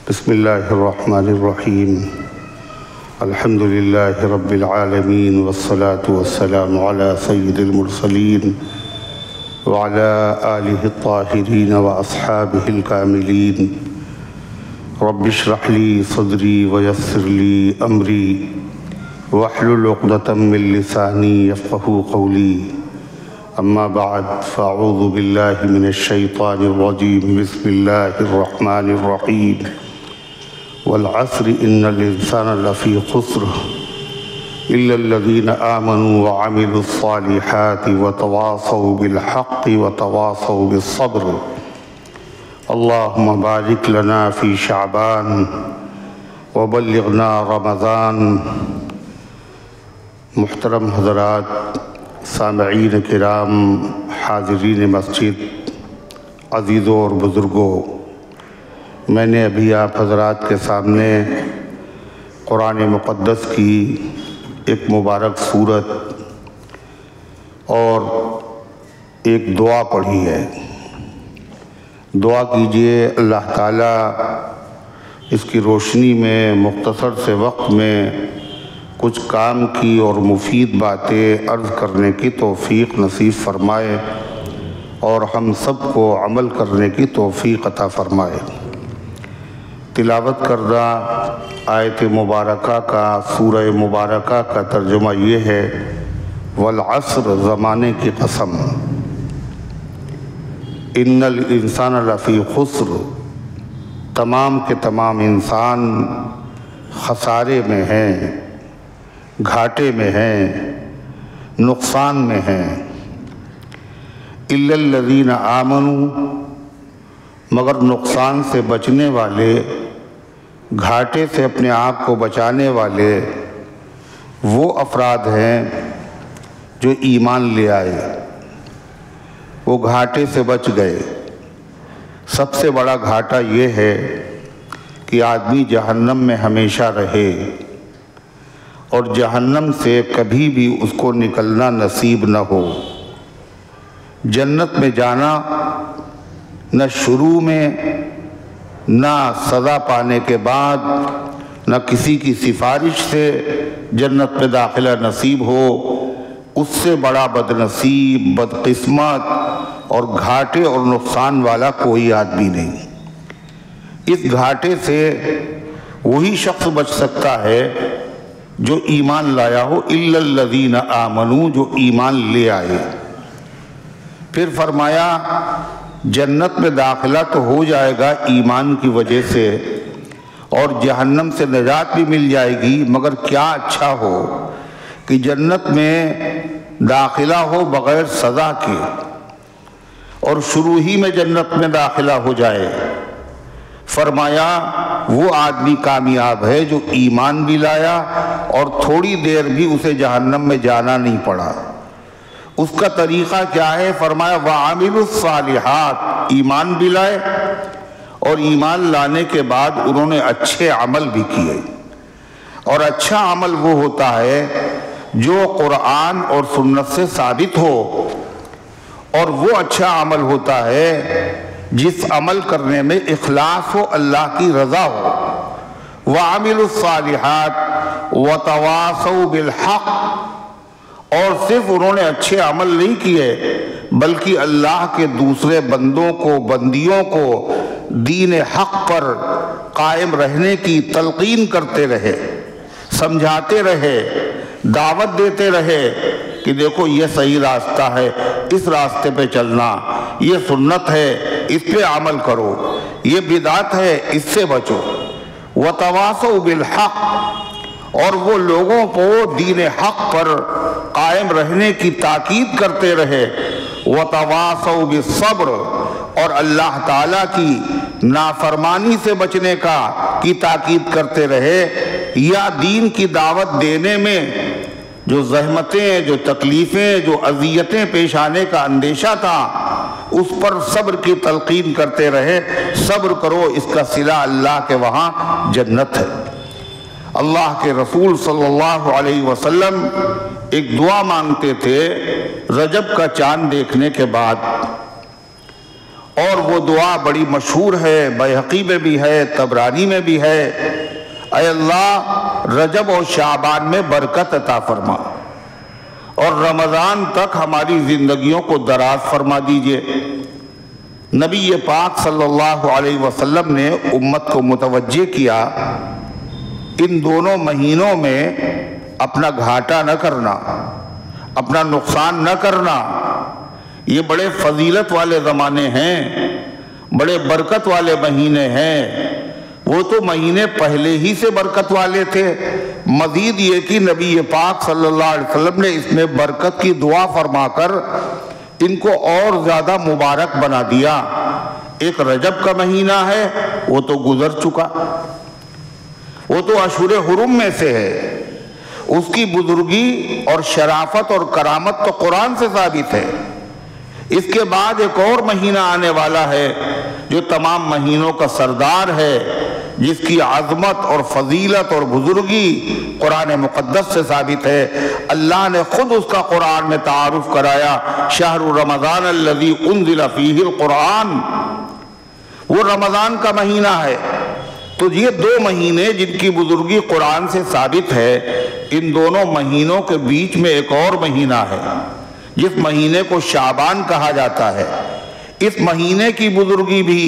بسم اللہ الرحمن الرحیم الحمد للہ رب العالمین والصلاة والسلام علی سید المرسلین وعلی آلہ الطاہرین واصحابہ الکاملین رب اشرح لی صدری ویسر لی امری واحلل عقدۃ من لسانی یفقہوا قولی اما بعد فاعوذ باللہ من الشیطان الرجیم بسم اللہ الرحمن الرحیم والعصر ان الانسان لفی خسر الا الذین آمنوا وعملوا الصالحات وتواصوا بالحق وتواصوا بالصبر اللہم بارک لنا فی شعبان وبلغنا رمضان۔ محترم حضرات، سامعین کرام، حاضرین مسجد، عزیزوں اور بزرگوں، میں نے ابھی آپ حضرات کے سامنے قرآن مقدس کی ایک مبارک سورت اور ایک دعا پڑھی ہے۔ دعا کیجئے اللہ تعالیٰ اس کی روشنی میں مختصر سے وقت میں کچھ کام کی اور مفید باتیں عرض کرنے کی توفیق نصیب فرمائے اور ہم سب کو عمل کرنے کی توفیق عطا فرمائے۔ تلاوت کردہ آیت مبارکہ کا، سورہ مبارکہ کا ترجمہ یہ ہے: والعصر، زمانے کی قسم، ان الانسان لفی خسر، تمام کے تمام انسان خسارے میں ہیں، گھاٹے میں ہیں، نقصان میں ہیں۔ الا الذین آمنوا، مگر نقصان سے بچنے والے، گھاٹے سے اپنے آپ کو بچانے والے وہ افراد ہیں جو ایمان لے آئے، وہ گھاٹے سے بچ گئے۔ سب سے بڑا گھاٹا یہ ہے کہ آدمی جہنم میں ہمیشہ رہے اور جہنم سے کبھی بھی اس کو نکلنا نصیب نہ ہو۔ جنت میں جانا نہ شروع میں، نہ سزا پانے کے بعد، نہ کسی کی سفارش سے جنت میں داخلہ نصیب ہو، اس سے بڑا بد نصیب، بد قسمت اور گھاٹے اور نقصان والا کوئی آدمی نہیں۔ اس گھاٹے سے وہی شخص بچ سکتا ہے جو ایمان لایا ہو، الا الذین آمنوا، جو ایمان لے آئے۔ پھر فرمایا جنت میں داخلہ تو ہو جائے گا ایمان کی وجہ سے اور جہنم سے نجات بھی مل جائے گی، مگر کیا اچھا ہو کہ جنت میں داخلہ ہو بغیر سزا کے اور شروع ہی میں جنت میں داخلہ ہو جائے۔ فرمایا وہ آدمی کامیاب ہے جو ایمان بھی لایا اور تھوڑی دیر بھی اسے جہنم میں جانا نہیں پڑا۔ اس کا طریقہ کیا ہے؟ فرمایا وَعَمِلُوا الصَّالِحَاتِ، ایمان بھی لائے اور ایمان لانے کے بعد انہوں نے اچھے عمل بھی کیے۔ اور اچھا عمل وہ ہوتا ہے جو قرآن اور سنت سے ثابت ہو، اور وہ اچھا عمل ہوتا ہے جس عمل کرنے میں اخلاص ہو، اللہ کی رضا ہو۔ وَعَمِلُوا الصَّالِحَاتِ وَتَوَاصَوْا بِالْحَقِّ، اور صرف انہوں نے اچھے عمل نہیں کیے بلکہ اللہ کے دوسرے بندوں کو، بندیوں کو دین حق پر قائم رہنے کی تلقین کرتے رہے، سمجھاتے رہے، دعوت دیتے رہے کہ دیکھو یہ صحیح راستہ ہے، اس راستے پہ چلنا، یہ سنت ہے، اس پہ عمل کرو، یہ بدعت ہے، اس سے بچو۔ وَتَوَاصَوْا بِالْحَقِّ، اور وہ لوگوں کو دین حق پر قائم رہنے کی تاکید کرتے رہے۔ وَتَوَاصَوْا بِالصَّبْرِ، اور اللہ تعالیٰ کی نافرمانی سے بچنے کی تاکید کرتے رہے، یا دین کی دعوت دینے میں جو زحمتیں، جو تکلیفیں، جو اذیتیں پیش آنے کا اندیشہ تھا، اس پر صبر کی تلقین کرتے رہے۔ صبر کرو، اس کا صلہ اللہ کے وہاں جنت ہے۔ اللہ کے رسول صلی اللہ علیہ وسلم ایک دعا مانگتے تھے رجب کا چاند دیکھنے کے بعد، اور وہ دعا بڑی مشہور ہے، بیہقی میں بھی ہے، طبرانی میں بھی ہے، اے اللہ رجب اور شعبان میں برکت عطا فرما اور رمضان تک ہماری زندگیوں کو دراز فرما دیجئے۔ نبی پاک صلی اللہ علیہ وسلم نے امت کو متوجہ کیا ان دونوں مہینوں میں اپنا گھاٹا نہ کرنا، اپنا نقصان نہ کرنا۔ یہ بڑے فضیلت والے زمانے ہیں، بڑے برکت والے مہینے ہیں۔ وہ تو مہینے پہلے ہی سے برکت والے تھے، مزید یہ کہ نبی پاک صلی اللہ علیہ وسلم نے اس میں برکت کی دعا فرما کر ان کو اور زیادہ مبارک بنا دیا۔ ایک رجب کا مہینہ ہے، وہ تو گزر چکا، وہ تو اشہر حرم میں سے ہے، اس کی بزرگی اور شرافت اور کرامت تو قرآن سے ثابت ہے۔ اس کے بعد ایک اور مہینہ آنے والا ہے جو تمام مہینوں کا سردار ہے، جس کی عظمت اور فضیلت اور بزرگی قرآن مقدس سے ثابت ہے۔ اللہ نے خود اس کا قرآن میں تعارف کرایا، شہر رمضان الذی انزل فیہ القرآن، وہ رمضان کا مہینہ ہے۔ تو یہ دو مہینے جن کی بزرگی قرآن سے ثابت ہے، ان دونوں مہینوں کے بیچ میں ایک اور مہینہ ہے جس مہینے کو شعبان کہا جاتا ہے۔ اس مہینے کی بزرگی بھی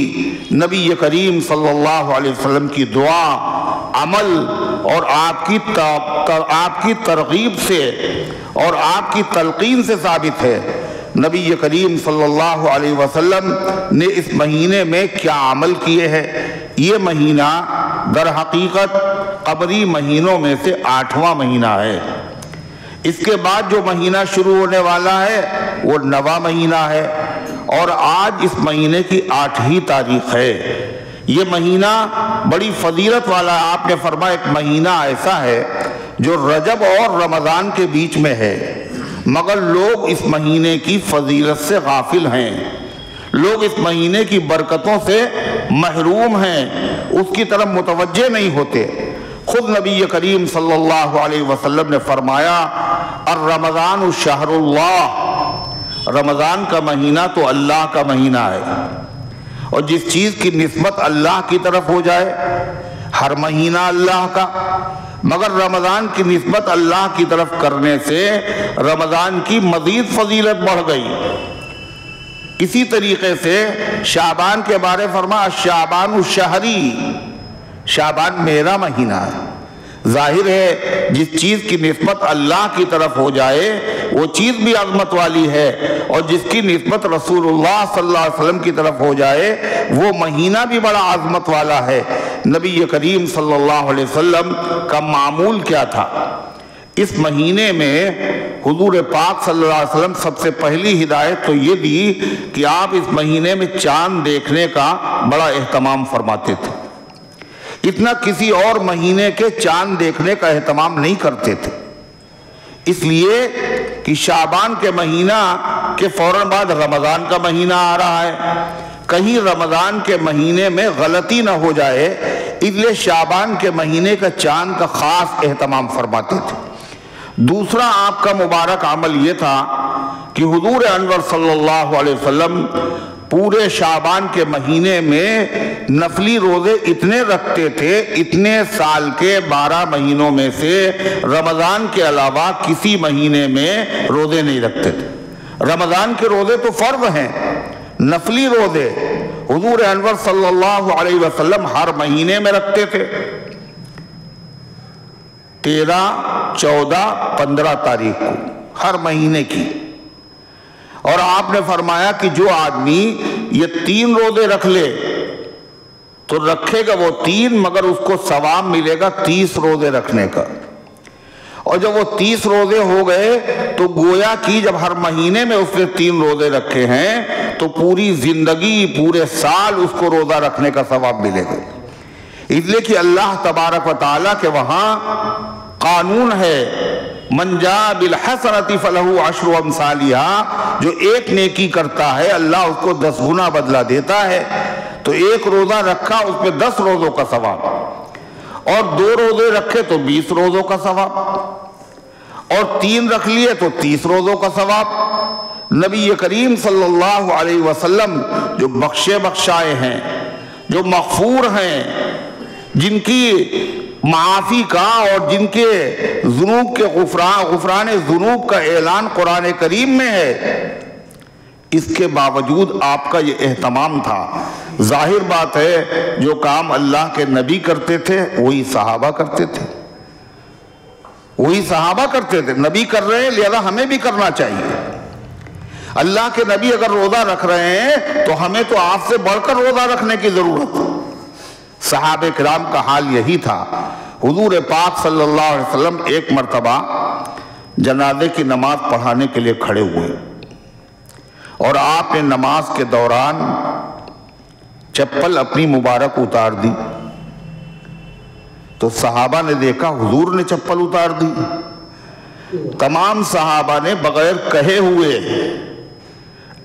نبی کریم صلی اللہ علیہ وسلم کی دعا، عمل اور آپ کی ترغیب سے اور آپ کی تلقین سے ثابت ہے۔ نبی کریم صلی اللہ علیہ وسلم نے اس مہینے میں کیا عمل کیے ہیں؟ یہ مہینہ در حقیقت قمری مہینوں میں سے 8واں مہینہ ہے۔ اس کے بعد جو مہینہ شروع ہونے والا ہے وہ 9واں مہینہ ہے، اور آج اس مہینے کی 8ویں تاریخ ہے۔ یہ مہینہ بڑی فضیلت والا ہے۔ آپ نے فرمایا ایک مہینہ ایسا ہے جو رجب اور رمضان کے بیچ میں ہے، مگر لوگ اس مہینے کی فضیلت سے غافل ہیں، لوگ اس مہینے کی برکتوں سے محروم ہیں، اس کی طرف متوجہ نہیں ہوتے۔ خود نبی کریم صلی اللہ علیہ وسلم نے فرمایا الرمضان شہر اللہ، رمضان کا مہینہ تو اللہ کا مہینہ ہے، اور جس چیز کی نسبت اللہ کی طرف ہو جائے، ہر مہینہ اللہ کا، مگر رمضان کی نسبت اللہ کی طرف کرنے سے رمضان کی مزید فضیلت بڑھ گئی۔ اسی طریقے سے شعبان کے بارے فرمایا شعبان الشہری، شعبان میرا مہینہ ہے۔ ظاہر ہے جس چیز کی نسبت اللہ کی طرف ہو جائے وہ چیز بھی عظمت والی ہے، اور جس کی نسبت رسول اللہ صلی اللہ علیہ وسلم کی طرف ہو جائے وہ مہینہ بھی بڑا عظمت والا ہے۔ نبی کریم صلی اللہ علیہ وسلم کا معمول کیا تھا؟ اس مہینے میں حضور پاک صلی اللہ علیہ وسلم سب سے پہلی ہدایت تو یہ دی کہ آپ اس مہینے میں چاند دیکھنے کا بڑا اہتمام فرماتے تھے۔ اتنا کسی اور مہینے کے چاند دیکھنے کا اہتمام نہیں کرتے تھے، اس لیے کہ شعبان کے مہینہ کے فوراً بعد رمضان کا مہینہ آ رہا ہے، کہیں رمضان کے مہینے میں غلطی نہ ہو جائے، اس لیے شعبان کے مہینے کا چاند کا خاص اہتمام فرماتے تھے۔ دوسرا آپ کا مبارک عمل یہ تھا کہ حضور انور صلی اللہ علیہ وسلم پورے شعبان کے مہینے میں نفلی روزے اتنے رکھتے تھے، اتنے سال کے 12 مہینوں میں سے رمضان کے علاوہ کسی مہینے میں روزے نہیں رکھتے تھے۔ رمضان کے روزے تو فرض ہیں، نفلی روزے حضور انور صلی اللہ علیہ وسلم ہر مہینے میں رکھتے تھے۔ 13، 14، 15 تاریخ کو ہر مہینے کی، اور آپ نے فرمایا کہ جو آدمی یہ 3 روزے رکھ لے تو رکھے گا وہ 3، مگر اس کو ثواب ملے گا 30 روزے رکھنے کا، اور جب وہ 30 روزے ہو گئے تو گویا کہ جب ہر مہینے میں اس نے 3 روزے رکھے ہیں تو پوری زندگی، پورے سال اس کو روزہ رکھنے کا ثواب ملے گا۔ اس لیے کہ اللہ تبارک و تعالیٰ کے وہاں قانون ہے من جاء بالحسنۃ فلہ عشر امثالها، جو ایک نیکی کرتا ہے اللہ اس کو 10 گنا بدلہ دیتا ہے۔ تو ایک روزہ رکھا اس پہ 10 روزوں کا ثواب، اور 2 روزے رکھے تو 20 روزوں کا ثواب، اور 3 رکھ لیے تو 30 روزوں کا ثواب۔ نبی کریم صلی اللہ علیہ وسلم جو بخشے بخشائے ہیں، جو مغفور ہیں، جن کی معافی کا اور جن کے ذنوب کے غفران ذنوب کا اعلان قرآن کریم میں ہے، اس کے باوجود آپ کا یہ اہتمام تھا۔ ظاہر بات ہے جو کام اللہ کے نبی کرتے تھے وہی صحابہ کرتے تھے، وہی صحابہ کرتے تھے۔ نبی کر رہے ہیں لہذا ہمیں بھی کرنا چاہیے۔ اللہ کے نبی اگر روزہ رکھ رہے ہیں تو ہمیں تو آپ سے بڑھ کر روزہ رکھنے کی ضرورت ہے۔ صحابہ کرام کا حال یہی تھا۔ حضور پاک صلی اللہ علیہ وسلم ایک مرتبہ جنازے کی نماز پڑھانے کے لیے کھڑے ہوئے اور آپ نے نماز کے دوران چپل اپنی مبارک اتار دی تو صحابہ نے دیکھا حضور نے چپل اتار دی۔ تمام صحابہ نے بغیر کہے ہوئے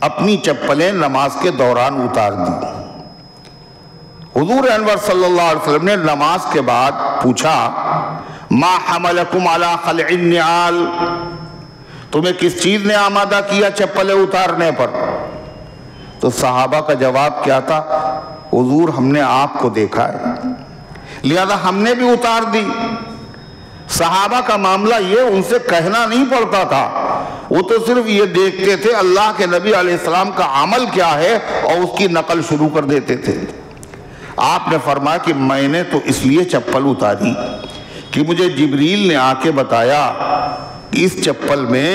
اپنی چپلیں نماز کے دوران اتار دی۔ حضور انور صلی اللہ علیہ وسلم نے نماز کے بعد پوچھا ما حملکم علی خلع النعال، تمہیں کس چیز نے آمادہ کیا چپلیں اتارنے پر؟ تو صحابہ کا جواب کیا تھا؟ حضور ہم نے آپ کو دیکھا ہے لہذا ہم نے بھی اتار دی۔ صحابہ کا معاملہ یہ ان سے کہنا نہیں پڑتا تھا، وہ تو صرف یہ دیکھتے تھے اللہ کے نبی علیہ السلام کا عمل کیا ہے اور اس کی نقل شروع کر دیتے تھے۔ آپ نے فرمایا کہ میں نے تو اس لیے چپل اتاری کہ مجھے جبریل نے آ کے بتایا کہ اس چپل میں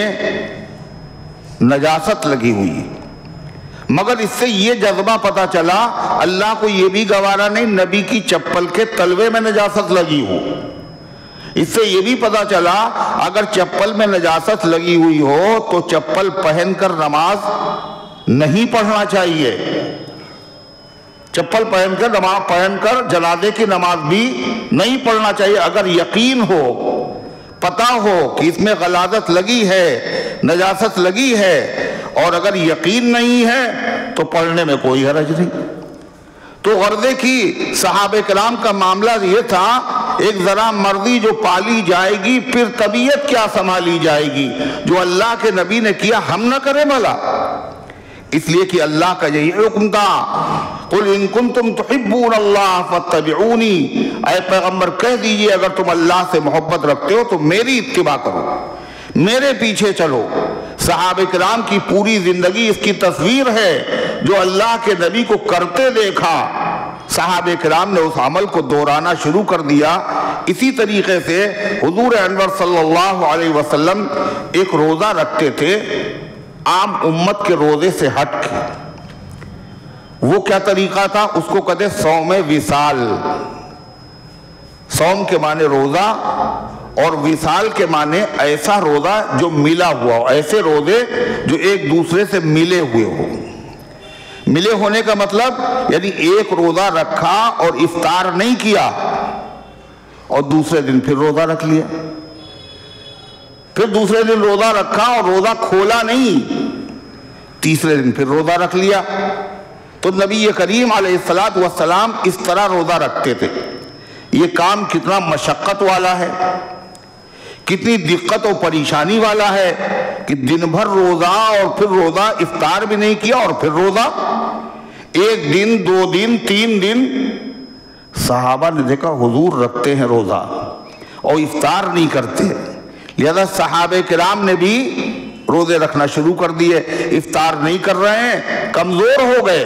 نجاست لگی ہوئی ہے، مگر اس سے یہ جذبہ پتا چلا اللہ کو یہ بھی گوارا نہیں نبی کی چپل کے تلوے میں نجاست لگی ہو۔ اس سے یہ بھی پتا چلا اگر چپل میں نجاست لگی ہوئی ہو تو چپل پہن کر نماز نہیں پڑھنا چاہیے، چپل پہن کر جنازے کی نماز بھی نہیں پڑھنا چاہیے۔ اگر یقین ہو، پتا ہو کہ اس میں غلاظت لگی ہے، نجاست لگی ہے، اور اگر یقین نہیں ہے تو پڑھنے میں کوئی حرج نہیں۔ تو غرضے کی صحابہ کرام کا معاملہ یہ تھا، ایک ذرا مرضی جو پالی جائے گی پھر طبیعت کیا سنبھالی جائے گی، جو اللہ کے نبی نے کیا ہم نہ کریں بھلا۔ اس لیے کہ اللہ کا یہی حکم تھا قُلْ إِن كُنْتُمْ تُحِبُّونَ اللَّهَ فَاتَّبِعُونِي، اے پیغمبر کہہ دیجئے اگر تم اللہ سے محبت رکھتے ہو تو میری اتباع کرو، میرے پیچھے چلو۔ صحابہ کرام کی پوری زندگی اس کی تصویر ہے، جو اللہ کے نبی کو کرتے دیکھا صحابہ کرام نے اس عمل کو دہرانا شروع کر دیا۔ اسی طریقے سے حضور انور صلی اللہ علیہ وسلم ایک روزہ رکھتے تھے عام امت کے روزے سے ہٹ کے۔ وہ کیا طریقہ تھا؟ اس کو کہتے صوم وصال۔ صوم کے معنی روزہ اور وصال کے معنی ایسا روزہ جو ملا ہوا ہو، ایسے روزے جو ایک دوسرے سے ملے ہوئے ہو۔ ملے ہونے کا مطلب یعنی ایک روزہ رکھا اور افطار نہیں کیا اور دوسرے دن پھر روزہ رکھ لیا، پھر دوسرے دن روزہ رکھا اور روزہ کھولا نہیں، تیسرے دن پھر روزہ رکھ لیا۔ تو نبی کریم علیہ السلام اس طرح روزہ رکھتے تھے۔ یہ کام کتنا مشقت والا ہے، کتنی دقت و پریشانی والا ہے کہ دن بھر روزہ اور پھر روزہ، افطار بھی نہیں کیا اور پھر روزہ، ایک دن، 2 دن، 3 دن۔ صحابہ نے دیکھا حضور رکھتے ہیں روزہ اور افطار نہیں کرتے، لہذا صحابہ کرام نے بھی روزے رکھنا شروع کر دیے، افطار نہیں کر رہے ہیں، کمزور ہو گئے۔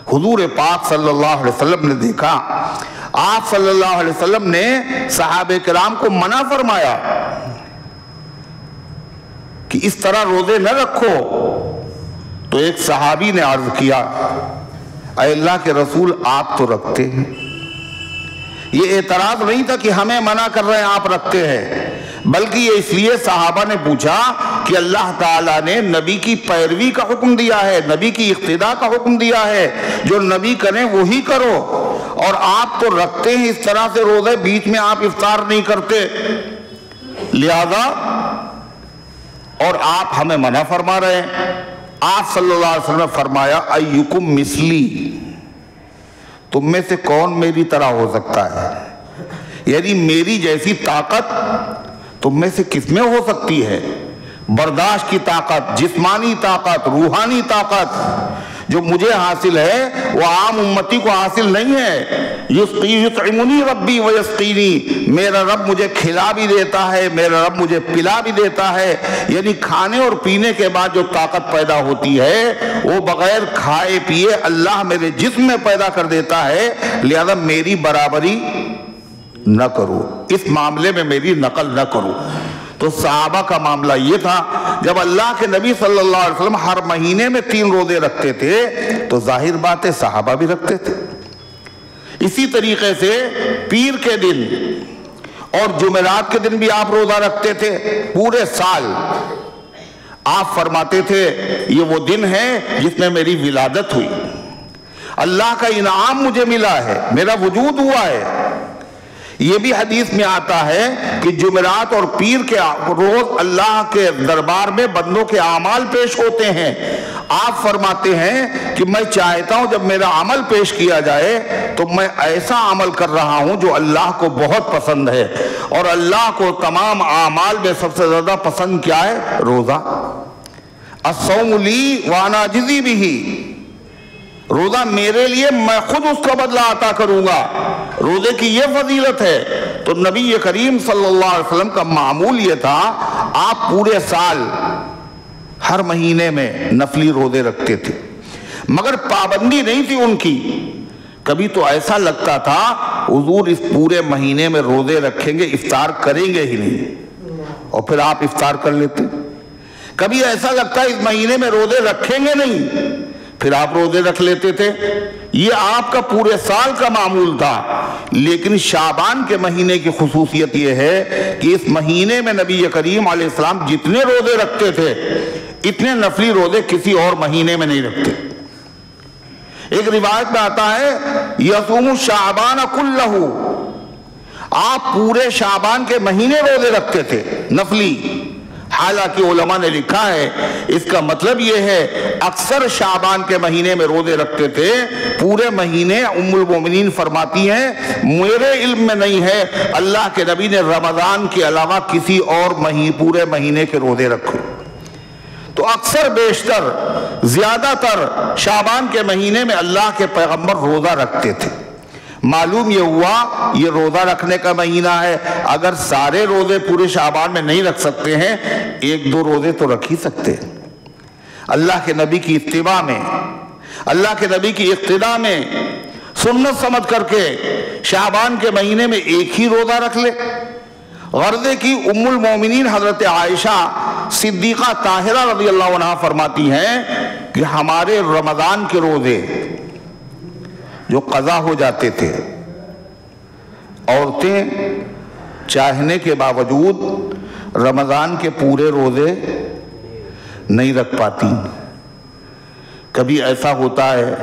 حضور پاک صلی اللہ علیہ وسلم نے دیکھا، آپ صلی اللہ علیہ وسلم نے صحابہ کرام کو منع فرمایا کہ اس طرح روزے نہ رکھو۔ تو ایک صحابی نے عرض کیا اے اللہ کے رسول آپ تو رکھتے ہیں۔ یہ اعتراض نہیں تھا کہ ہمیں منع کر رہے ہیں آپ رکھتے ہیں، بلکہ یہ اس لیے صحابہ نے پوچھا کہ اللہ تعالیٰ نے نبی کی پیروی کا حکم دیا ہے، نبی کی اقتداء کا حکم دیا ہے، جو نبی کریں وہی کرو، اور آپ تو رکھتے ہیں اس طرح سے روزے، بیچ میں آپ افطار نہیں کرتے، لہذا اور آپ ہمیں منع فرما رہے ہیں۔ آپ صلی اللہ علیہ وسلم نے فرمایا ایکم مثلی، تم میں سے کون میری طرح ہو سکتا ہے؟ یعنی میری جیسی طاقت تم میں سے کس میں ہو سکتی ہے؟ برداشت کی طاقت، جسمانی طاقت، روحانی طاقت جو مجھے حاصل ہے وہ عام امتی کو حاصل نہیں ہے۔ یطعمنی ربی ویسقینی، میرا رب مجھے کھلا بھی دیتا ہے، میرا رب مجھے پلا بھی دیتا ہے، یعنی کھانے اور پینے کے بعد جو طاقت پیدا ہوتی ہے وہ بغیر کھائے پیے اللہ میرے جسم میں پیدا کر دیتا ہے، لہذا میری برابری نہ کرو، اس معاملے میں میری نقل نہ کرو۔ تو صحابہ کا معاملہ یہ تھا، جب اللہ کے نبی صلی اللہ علیہ وسلم ہر مہینے میں 3 روزے رکھتے تھے تو ظاہر بات ہے صحابہ بھی رکھتے تھے۔ اسی طریقے سے پیر کے دن اور جمعرات کے دن بھی آپ روزہ رکھتے تھے پورے سال۔ آپ فرماتے تھے یہ وہ دن ہے جس میں میری ولادت ہوئی، اللہ کا انعام مجھے ملا ہے، میرا وجود ہوا ہے۔ یہ بھی حدیث میں آتا ہے کہ جمعرات اور پیر کے روز اللہ کے دربار میں بندوں کے اعمال پیش ہوتے ہیں۔ آپ فرماتے ہیں کہ میں چاہتا ہوں جب میرا عمل پیش کیا جائے تو میں ایسا عمل کر رہا ہوں جو اللہ کو بہت پسند ہے، اور اللہ کو تمام اعمال میں سب سے زیادہ پسند کیا ہے؟ روزہ۔ الصوم لی وانا اجزی بہ، روزہ میرے لیے، میں خود اس کا بدلہ عطا کروں گا۔ روزے کی یہ فضیلت ہے۔ تو نبی کریم صلی اللہ علیہ وسلم کا معمول یہ تھا، آپ پورے سال ہر مہینے میں نفلی روزے رکھتے تھے، مگر پابندی نہیں تھی ان کی۔ کبھی تو ایسا لگتا تھا حضور اس پورے مہینے میں روزے رکھیں گے، افطار کریں گے ہی نہیں، اور پھر آپ افطار کر لیتے۔ کبھی ایسا لگتا ہے اس مہینے میں روزے رکھیں گے نہیں، پھر آپ روزے رکھ لیتے تھے۔ یہ آپ کا پورے سال کا معمول تھا۔ لیکن شعبان کے مہینے کی خصوصیت یہ ہے کہ اس مہینے میں نبی کریم علیہ السلام جتنے روزے رکھتے تھے اتنے نفلی روزے کسی اور مہینے میں نہیں رکھتے۔ ایک روایت میں آتا ہے یصوم شعبان کلہ، آپ پورے شعبان کے مہینے روزے رکھتے تھے نفلی۔ حالانکہ علماء نے لکھا ہے اس کا مطلب یہ ہے اکثر شعبان کے مہینے میں روزے رکھتے تھے، پورے مہینے ام المومنین فرماتی ہیں میرے علم میں نہیں ہے اللہ کے نبی نے رمضان کے علاوہ کسی اور پورے مہینے کے روزے رکھے۔ تو اکثر بیشتر زیادہ تر شعبان کے مہینے میں اللہ کے پیغمبر روزہ رکھتے تھے۔ معلوم یہ ہوا یہ روزہ رکھنے کا مہینہ ہے، اگر سارے روزے پورے شعبان میں نہیں رکھ سکتے ہیں 1-2 روزے تو رکھ ہی سکتے ہیں۔ اللہ کے نبی کی اتباع میں، اللہ کے نبی کی اقتداء میں سنت سمجھ کر کے شعبان کے مہینے میں 1 ہی روزہ رکھ لے۔ غرضے کی ام المومنین حضرت عائشہ صدیقہ طاہرہ رضی اللہ عنہ فرماتی ہیں کہ ہمارے رمضان کے روزے جو قضا ہو جاتے تھے، عورتیں چاہنے کے باوجود رمضان کے پورے روزے نہیں رکھ پاتی۔ کبھی ایسا ہوتا ہے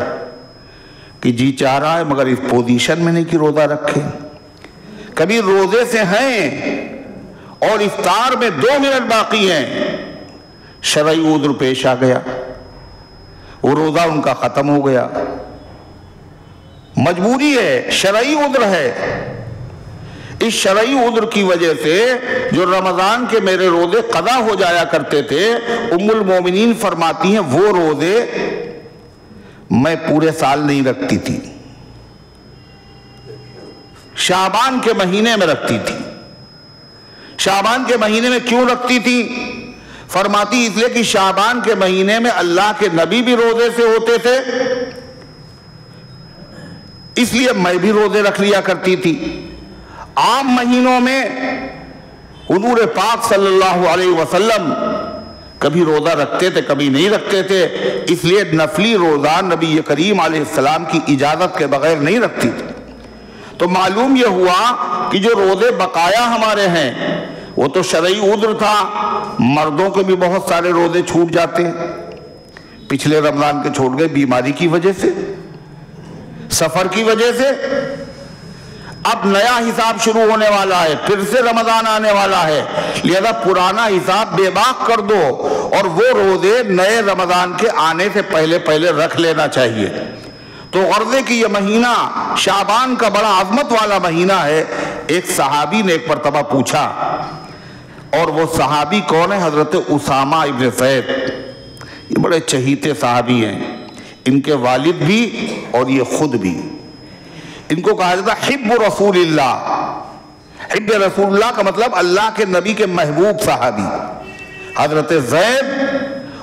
کہ جی چاہ رہا ہے مگر اس پوزیشن میں نہیں کہ روزہ رکھے، کبھی روزے سے ہیں اور افطار میں 2 منٹ باقی ہیں، شرعی عذر پیش آ گیا، وہ روزہ ان کا ختم ہو گیا، مجبوری ہے، شرعی عذر ہے۔ اس شرعی عذر کی وجہ سے جو رمضان کے میرے روزے قضا ہو جایا کرتے تھے، ام المومنین فرماتی ہیں وہ روزے میں پورے سال نہیں رکھتی تھی، شعبان کے مہینے میں رکھتی تھی۔ شعبان کے مہینے میں کیوں رکھتی تھی؟ فرماتی اس لیے کہ شعبان کے مہینے میں اللہ کے نبی بھی روزے سے ہوتے تھے، اس لیے میں بھی روزے رکھ لیا کرتی تھی۔ عام مہینوں میں حضور پاک صلی اللہ علیہ وسلم کبھی روزہ رکھتے تھے کبھی نہیں رکھتے تھے، اس لیے نفلی روزہ نبی کریم علیہ السلام کی اجازت کے بغیر نہیں رکھتی تھی۔ تو معلوم یہ ہوا کہ جو روزے بقایا ہمارے ہیں وہ تو شرعی عذر تھا، مردوں کے بھی بہت سارے روزے چھوٹ جاتے ہیں، پچھلے رمضان کے چھوٹ گئے بیماری کی وجہ سے، سفر کی وجہ سے۔ اب نیا حساب شروع ہونے والا ہے، پھر سے رمضان آنے والا ہے، لہذا پرانا حساب بے باک کر دو اور وہ روزے نئے رمضان کے آنے سے پہلے رکھ لینا چاہیے۔ تو غرضے کی یہ مہینہ شعبان کا بڑا عظمت والا مہینہ ہے۔ ایک صحابی نے ایک مرتبہ پوچھا اور وہ صحابی کون ہے؟ حضرت اسامہ ابن زید۔ یہ بڑے چہیتے صحابی ہیں، ان کے والد بھی اور یہ خود بھی۔ ان کو کہا جاتا حب رسول اللہ۔ حب رسول اللہ کا مطلب اللہ کے نبی کے محبوب صحابی حضرت زید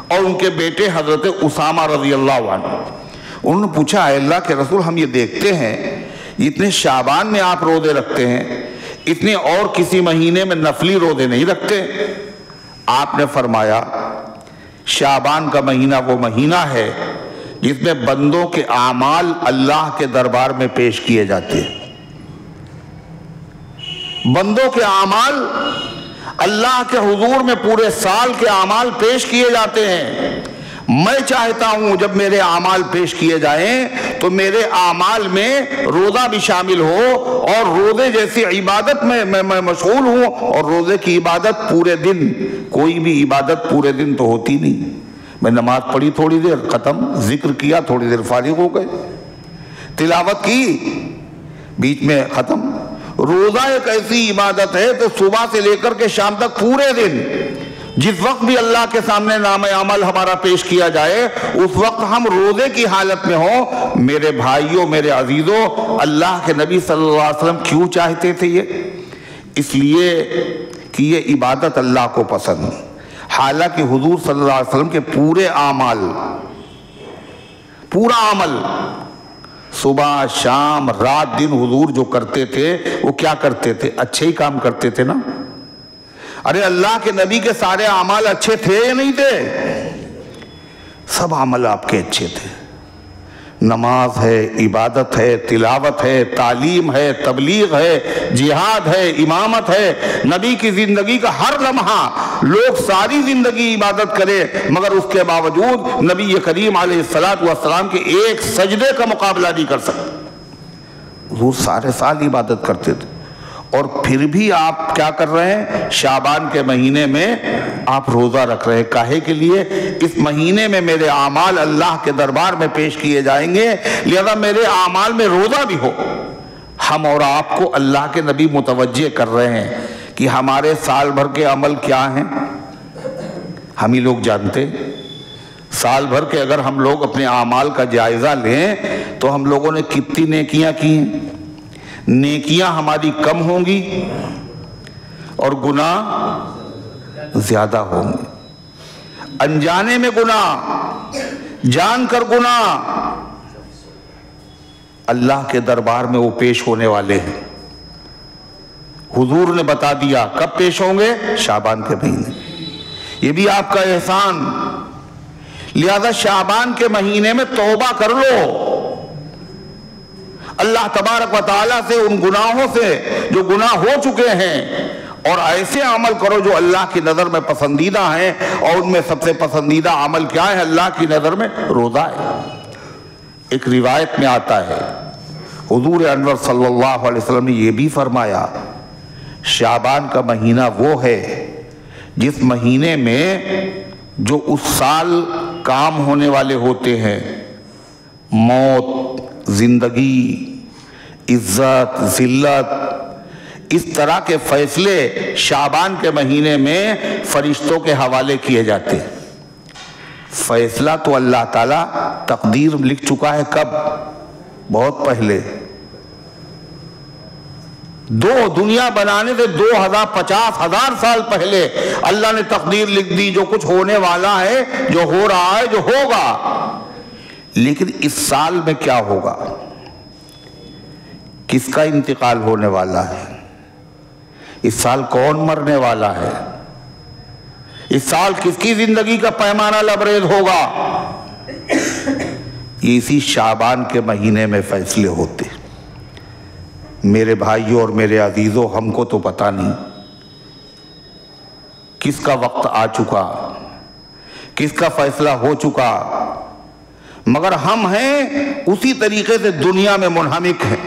اور ان کے بیٹے حضرت اسامہ رضی اللہ عنہ۔ انہوں نے پوچھا اے اللہ کے رسول، ہم یہ دیکھتے ہیں اتنے شعبان میں آپ روزے رکھتے ہیں، اتنے اور کسی مہینے میں نفلی روزے نہیں رکھتے۔ آپ نے فرمایا شعبان کا مہینہ وہ مہینہ ہے جس میں بندوں کے اعمال اللہ کے دربار میں پیش کیے جاتے ہیں۔ بندوں کے اعمال اللہ کے حضور میں پورے سال کے اعمال پیش کیے جاتے ہیں۔ میں چاہتا ہوں جب میرے اعمال پیش کیے جائیں تو میرے اعمال میں روزہ بھی شامل ہو، اور روزے جیسی عبادت میں مشغول ہوں، اور روزے کی عبادت پورے دن، کوئی بھی عبادت پورے دن تو ہوتی نہیں۔ میں نماز پڑھی تھوڑی دیر ختم، ذکر کیا تھوڑی دیر فارغ ہو گئے، تلاوت کی بیچ میں ختم۔ روزہ ایک ایسی عبادت ہے تو صبح سے لے کر کے شام تک پورے دن جس وقت بھی اللہ کے سامنے نام عمل ہمارا پیش کیا جائے اس وقت ہم روزے کی حالت میں ہوں۔ میرے بھائیوں، میرے عزیزوں، اللہ کے نبی صلی اللہ علیہ وسلم کیوں چاہتے تھے یہ؟ اس لیے کہ یہ عبادت اللہ کو پسند، حالانکہ حضور صلی اللہ علیہ وسلم کے پورے اعمال، پورا عمل، صبح شام رات دن حضور جو کرتے تھے وہ کیا کرتے تھے؟ اچھے ہی کام کرتے تھے نا۔ ارے اللہ کے نبی کے سارے اعمال اچھے تھے یا نہیں تھے؟ سب عمل آپ کے اچھے تھے۔ نماز ہے، عبادت ہے، تلاوت ہے، تعلیم ہے، تبلیغ ہے، جہاد ہے، امامت ہے۔ نبی کی زندگی کا ہر لمحہ لوگ ساری زندگی عبادت کرے مگر اس کے باوجود نبی کریم علیہ السلام کے ایک سجدے کا مقابلہ نہیں کر سکتے۔ حضور سارے سال عبادت کرتے تھے، اور پھر بھی آپ کیا کر رہے ہیں؟ شعبان کے مہینے میں آپ روزہ رکھ رہے ہیں۔ کاہے کے لیے؟ اس مہینے میں میرے اعمال اللہ کے دربار میں پیش کیے جائیں گے، لہذا میرے اعمال میں روزہ بھی ہو۔ ہم اور آپ کو اللہ کے نبی متوجہ کر رہے ہیں کہ ہمارے سال بھر کے عمل کیا ہیں، ہم ہی لوگ جانتے۔ سال بھر کے اگر ہم لوگ اپنے اعمال کا جائزہ لیں تو ہم لوگوں نے کتنی نیکیاں کی ہیں؟ نیکیاں ہماری کم ہوں گی اور گناہ زیادہ ہوں گے۔ انجانے میں گناہ، جان کر گناہ، اللہ کے دربار میں وہ پیش ہونے والے ہیں۔ حضور نے بتا دیا کب پیش ہوں گے؟ شعبان کے مہینے۔ یہ بھی آپ کا احسان، لہذا شعبان کے مہینے میں توبہ کر لو اللہ تبارک و تعالیٰ سے، ان گناہوں سے جو گناہ ہو چکے ہیں، اور ایسے عمل کرو جو اللہ کی نظر میں پسندیدہ ہیں، اور ان میں سب سے پسندیدہ عمل کیا ہے اللہ کی نظر میں؟ روزہ ہے۔ ایک روایت میں آتا ہے حضور انور صلی اللہ علیہ وسلم نے یہ بھی فرمایا شعبان کا مہینہ وہ ہے جس مہینے میں جو اس سال کام ہونے والے ہوتے ہیں، موت، زندگی، عزت، ذلت، اس طرح کے فیصلے شعبان کے مہینے میں فرشتوں کے حوالے کیے جاتے ہیں۔ فیصلہ تو اللہ تعالیٰ تقدیر لکھ چکا ہے، کب؟ بہت پہلے، دنیا بنانے سے 50,000 سال پہلے اللہ نے تقدیر لکھ دی، جو کچھ ہونے والا ہے، جو ہو رہا ہے، جو ہوگا۔ لیکن اس سال میں کیا ہوگا؟ کس کا انتقال ہونے والا ہے؟ اس سال کون مرنے والا ہے؟ اس سال کس کی زندگی کا پیمانہ لبریز ہوگا؟ یہ اسی شعبان کے مہینے میں فیصلے ہوتے۔ میرے بھائیوں اور میرے عزیزوں، ہم کو تو پتہ نہیں کس کا وقت آ چکا، کس کا فیصلہ ہو چکا، مگر ہم ہیں اسی طریقے سے دنیا میں منہمک ہیں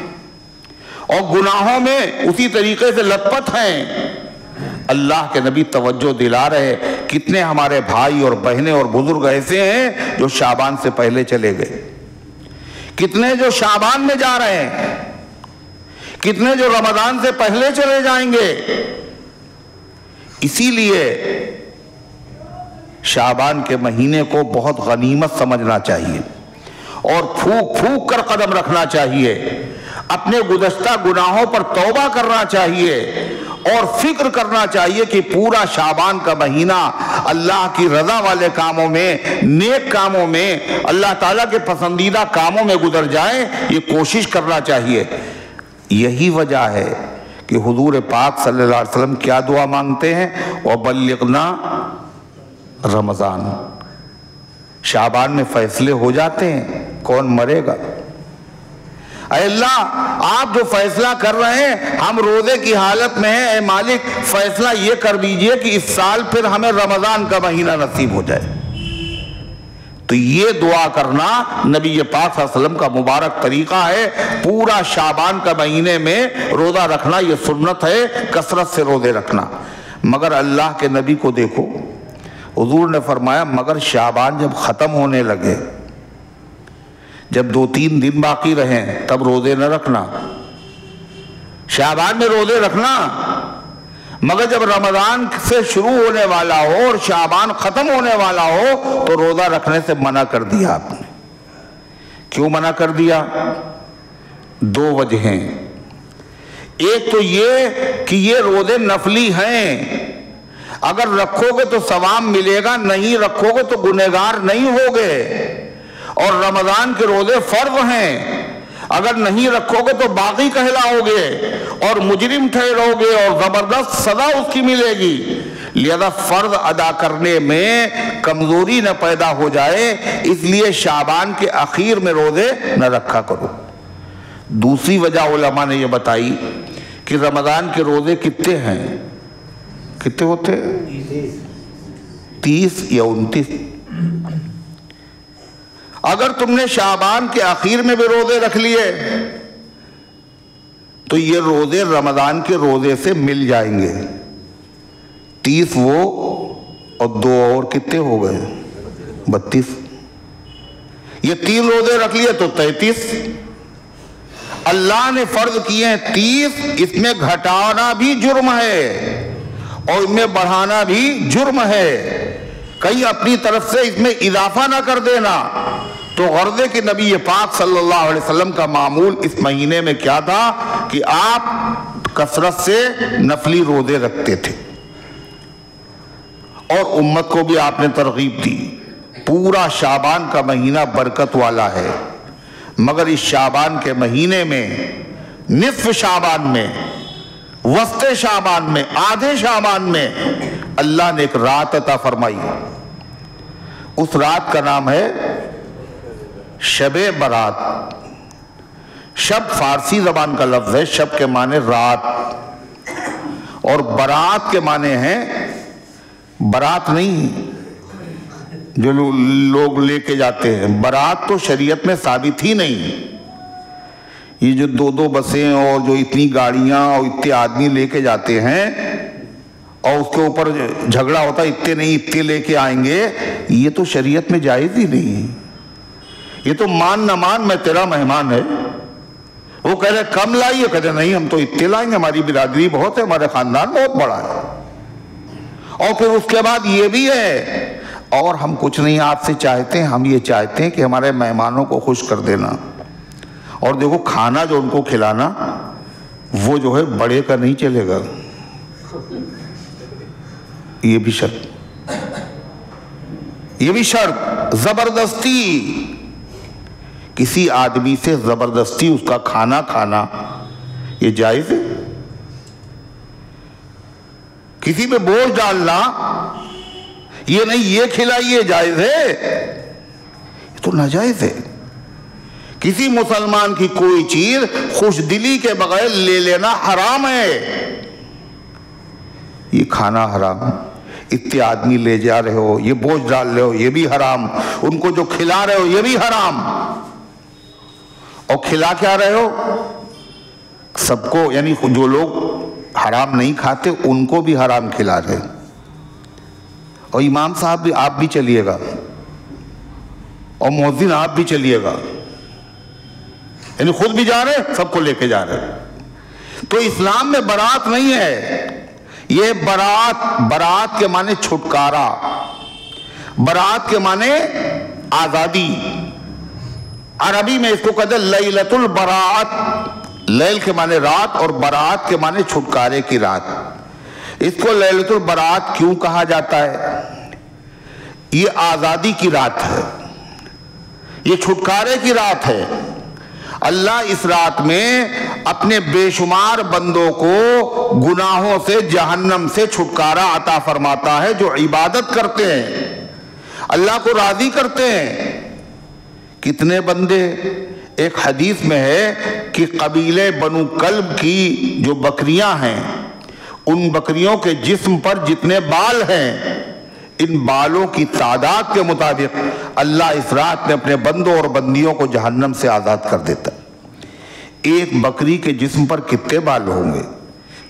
اور گناہوں میں اسی طریقے سے لت پت ہیں۔ اللہ کے نبی توجہ دلا رہے، کتنے ہمارے بھائی اور بہنیں اور بزرگ ایسے ہیں جو شعبان سے پہلے چلے گئے، کتنے جو شعبان میں جا رہے ہیں، کتنے جو رمضان سے پہلے چلے جائیں گے۔ اسی لیے شعبان کے مہینے کو بہت غنیمت سمجھنا چاہیے اور پھونک پھونک کر قدم رکھنا چاہیے، اپنے گزشتہ گناہوں پر توبہ کرنا چاہیے اور فکر کرنا چاہیے کہ پورا شعبان کا مہینہ اللہ کی رضا والے کاموں میں، نیک کاموں میں، اللہ تعالیٰ کے پسندیدہ کاموں میں گزر جائے، یہ کوشش کرنا چاہیے۔ یہی وجہ ہے کہ حضور پاک صلی اللہ علیہ وسلم کیا دعا مانگتے ہیں؟ وَبَلِّغْنَا رمضان۔ شعبان میں فیصلے ہو جاتے ہیں، کون مرے گا؟ اے اللہ آپ جو فیصلہ کر رہے ہیں، ہم روزے کی حالت میں ہیں، اے مالک فیصلہ یہ کر دیجئے کہ اس سال پھر ہمیں رمضان کا مہینہ نصیب ہو جائے۔ تو یہ دعا کرنا نبی پاک صلی اللہ علیہ وسلم کا مبارک طریقہ ہے۔ پورا شعبان کا مہینے میں روزہ رکھنا یہ سنت ہے، کثرت سے روزے رکھنا۔ مگر اللہ کے نبی کو دیکھو، حضور نے فرمایا مگر شعبان جب ختم ہونے لگے، جب 2-3 دن باقی رہیں تب روزے نہ رکھنا، شعبان میں روزے رکھنا، مگر جب رمضان سے شروع ہونے والا ہو اور شعبان ختم ہونے والا ہو تو روزہ رکھنے سے منع کر دیا آپ نے۔ کیوں منع کر دیا؟ 2 وجہیں۔ ایک تو یہ کہ یہ روزے نفلی ہیں، اگر رکھو گے تو ثواب ملے گا، نہیں رکھو گے تو گنہگار نہیں ہوگے، اور رمضان کے روزے فرض ہیں، اگر نہیں رکھو گے تو باغی کہلاؤ گے اور مجرم ٹھہرو گے اور زبردست سزا اس کی ملے گی۔ لہذا فرض ادا کرنے میں کمزوری نہ پیدا ہو جائے، اس لیے شعبان کے اخیر میں روزے نہ رکھا کرو۔ دوسری وجہ علماء نے یہ بتائی کہ رمضان کے روزے کتنے ہیں؟ کتنے ہوتے ہیں؟ 30 یا 29۔ اگر تم نے شعبان کے آخر میں بھی روزے رکھ لیے تو یہ روزے رمضان کے روزے سے مل جائیں گے۔ 30 وہ اور 2 اور کتنے ہو گئے؟ 32۔ یہ 3 روزے رکھ لیے تو 33۔ اللہ نے فرض کیے ہیں 30، اس میں گھٹانا بھی جرم ہے اور اس میں بڑھانا بھی جرم ہے، کہیں اپنی طرف سے اس میں اضافہ نہ کر دینا۔ تو غرض کہ نبی پاک صلی اللہ علیہ وسلم کا معمول اس مہینے میں کیا تھا کہ آپ کثرت سے نفلی روزے رکھتے تھے اور امت کو بھی آپ نے ترغیب دی۔ پورا شعبان کا مہینہ برکت والا ہے، مگر اس شعبان کے مہینے میں، نصف شعبان میں، وسط شعبان میں، آدھے شعبان میں اللہ نے ایک رات عطا فرمائی۔ اس رات کا نام ہے شب برات۔ شب فارسی زبان کا لفظ ہے، شب کے معنی رات اور برات کے معنی ہیں، برات نہیں جو لوگ لے کے جاتے ہیں، برات تو شریعت میں ثابت ہی نہیں۔ یہ جو 2 بسیں اور جو اتنی گاڑیاں اور اتنے آدمی لے کے جاتے ہیں اور اس کے اوپر جھگڑا ہوتا ہے اتنے نہیں اتنے لے کے آئیں گے، یہ تو شریعت میں جائز ہی نہیں۔ یہ تو مان نہ مان میں تیرا مہمان ہے۔ وہ کہہ رہے کم لائیے، کہتے ہیں نہیں ہم تو اتنے لائیں گے، ہماری برادری بہت ہے، ہمارے خاندان بہت بڑا ہے۔ اور پھر اس کے بعد یہ بھی ہے، اور ہم کچھ نہیں آپ سے چاہتے ہیں، ہم یہ چاہتے ہیں کہ ہمارے مہمانوں کو خوش کر دینا، اور دیکھو کھانا جو ان کو کھلانا وہ جو ہے بڑے کا نہیں چلے گا، یہ بھی شرط، یہ بھی شرط۔ زبردستی کسی آدمی سے زبردستی اس کا کھانا کھانا یہ جائز ہے؟ کسی پہ بوجھ ڈالنا، یہ نہیں یہ کھلائیے جائز ہے؟ یہ تو ناجائز ہے۔ کسی مسلمان کی کوئی چیز خوش دلی کے بغیر لے لینا حرام ہے۔ یہ کھانا حرام، اتنے آدمی لے جا رہے ہو، یہ بوجھ ڈال رہے ہو، یہ بھی حرام، ان کو جو کھلا رہے ہو یہ بھی حرام، اور کھلا کیا رہے ہو سب کو، یعنی جو لوگ حرام نہیں کھاتے ان کو بھی حرام کھلا رہے۔ اور امام صاحب بھی آپ بھی چلیے گا، اور مؤذن آپ بھی چلیے گا، یعنی خود بھی جا رہے سب کو لے کے جا رہے۔ تو اسلام میں برات نہیں ہے، یہ برات کے معنی چھٹکارا، برات کے معنی آزادی۔ عربی میں اس کو کہتے ہیں لیلۃ البراءت، لیل کے معنی رات اور برات کے معنی چھٹکارے کی رات۔ اس کو لیلۃ البراءت کیوں کہا جاتا ہے؟ یہ آزادی کی رات ہے، یہ چھٹکارے کی رات ہے۔ اللہ اس رات میں اپنے بے شمار بندوں کو گناہوں سے، جہنم سے چھٹکارا عطا فرماتا ہے جو عبادت کرتے ہیں، اللہ کو راضی کرتے ہیں۔ کتنے بندے، ایک حدیث میں ہے کہ قبیلے بنو کلب کی جو بکریاں ہیں، ان بکریوں کے جسم پر جتنے بال ہیں، ان بالوں کی تعداد کے مطابق اللہ اس رات میں اپنے بندوں اور بندیوں کو جہنم سے آزاد کر دیتا ہے۔ ایک بکری کے جسم پر کتنے بال ہوں گے؟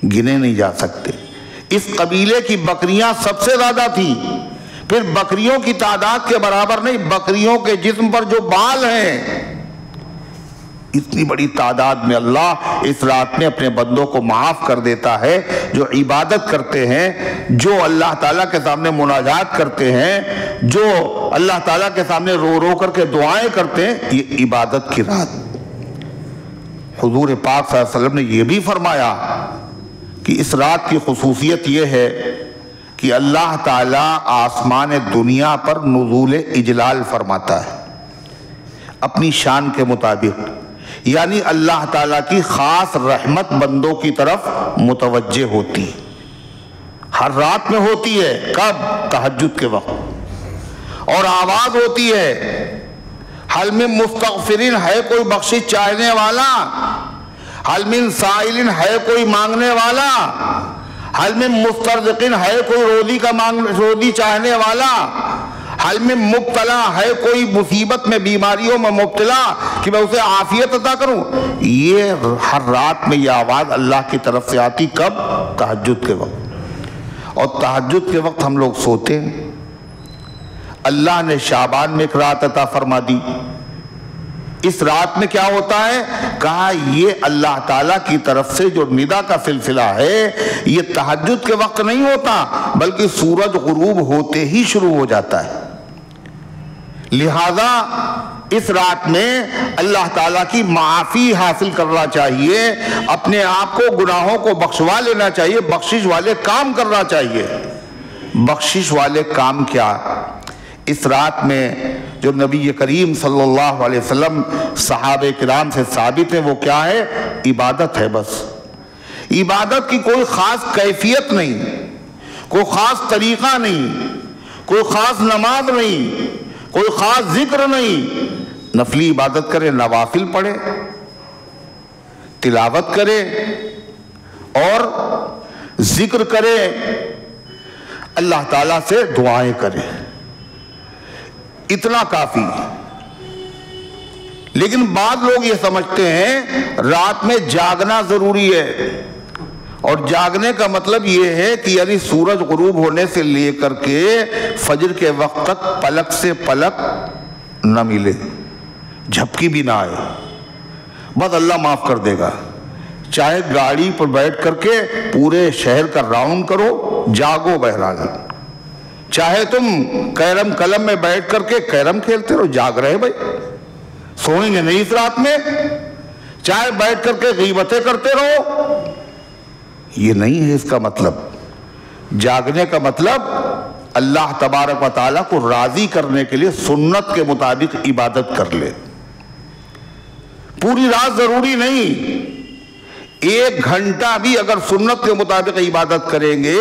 گنے نہیں جا سکتے۔ اس قبیلے کی بکریاں سب سے زیادہ تھیں، پھر بکریوں کی تعداد کے برابر نہیں، بکریوں کے جسم پر جو بال ہیں، اتنی بڑی تعداد میں اللہ اس رات میں اپنے بندوں کو معاف کر دیتا ہے جو عبادت کرتے ہیں، جو اللہ تعالیٰ کے سامنے مناجات کرتے ہیں، جو اللہ تعالیٰ کے سامنے رو رو کر کے دعائیں کرتے ہیں۔ یہ عبادت کی رات۔ حضور پاک صلی اللہ علیہ وسلم نے یہ بھی فرمایا کہ اس رات کی خصوصیت یہ ہے کہ اللہ تعالیٰ آسمان دنیا پر نزول اجلال فرماتا ہے اپنی شان کے مطابق، یعنی اللہ تعالیٰ کی خاص رحمت بندوں کی طرف متوجہ ہوتی، ہر رات میں ہوتی ہے۔ کب؟ تہجد کے وقت، اور آواز ہوتی ہے، حل من مستغفرین، ہے کوئی بخشش چاہنے والا؟ حل من سائلین، ہے کوئی مانگنے والا؟ حل من مسترزقین، ہے کوئی روزی چاہنے والا؟ حل من مبتلا، ہے کوئی مصیبت میں، بیماریوں میں مبتلا کہ میں اسے عافیت عطا کروں؟ یہ ہر رات میں یہ آواز اللہ کی طرف سے آتی۔ کب؟ تہجد کے وقت۔ اور تہجد کے وقت ہم لوگ سوتے ہیں۔ اللہ نے شعبان میں ایک رات عطا فرما دی، اس رات میں کیا ہوتا ہے؟ کہا یہ اللہ تعالیٰ کی طرف سے جو ندا کا سلسلہ ہے، یہ تہجد کے وقت نہیں ہوتا بلکہ سورج غروب ہوتے ہی شروع ہو جاتا ہے۔ لہذا اس رات میں اللہ تعالیٰ کی معافی حاصل کرنا چاہیے، اپنے آپ کو گناہوں کو بخشوا لینا چاہیے، بخشش والے کام کرنا چاہیے۔ بخشش والے کام کیا؟ اس رات میں جو نبی کریم صلی اللہ علیہ وسلم صحابہ کرام سے ثابت ہے وہ کیا ہے؟ عبادت ہے۔ بس عبادت کی کوئی خاص کیفیت نہیں، کوئی خاص طریقہ نہیں، کوئی خاص نماز نہیں، کوئی خاص ذکر نہیں۔ نفلی عبادت کرے، نوافل پڑھے، تلاوت کرے اور ذکر کرے، اللہ تعالیٰ سے دعائیں کرے، اتنا کافی۔ لیکن بعض لوگ یہ سمجھتے ہیں رات میں جاگنا ضروری ہے، اور جاگنے کا مطلب یہ ہے کہ یعنی سورج غروب ہونے سے لے کر کے فجر کے وقت تک پلک سے پلک نہ ملے، جھپکی بھی نہ آئے، بس اللہ معاف کر دے گا۔ چاہے گاڑی پر بیٹھ کر کے پورے شہر کا راؤنڈ کرو، جاگو بہرحال۔ چاہے تم کیرم قلم میں بیٹھ کر کے کیرم کھیلتے رہو، جاگ رہے بھائی، سوئیں گے نہیں اس رات میں۔ چاہے بیٹھ کر کے غیبتیں کرتے رہو، یہ نہیں ہے اس کا مطلب۔ جاگنے کا مطلب اللہ تبارک و تعالیٰ کو راضی کرنے کے لیے سنت کے مطابق عبادت کر لے۔ پوری رات ضروری نہیں، 1 گھنٹہ بھی اگر سنت کے مطابق عبادت کریں گے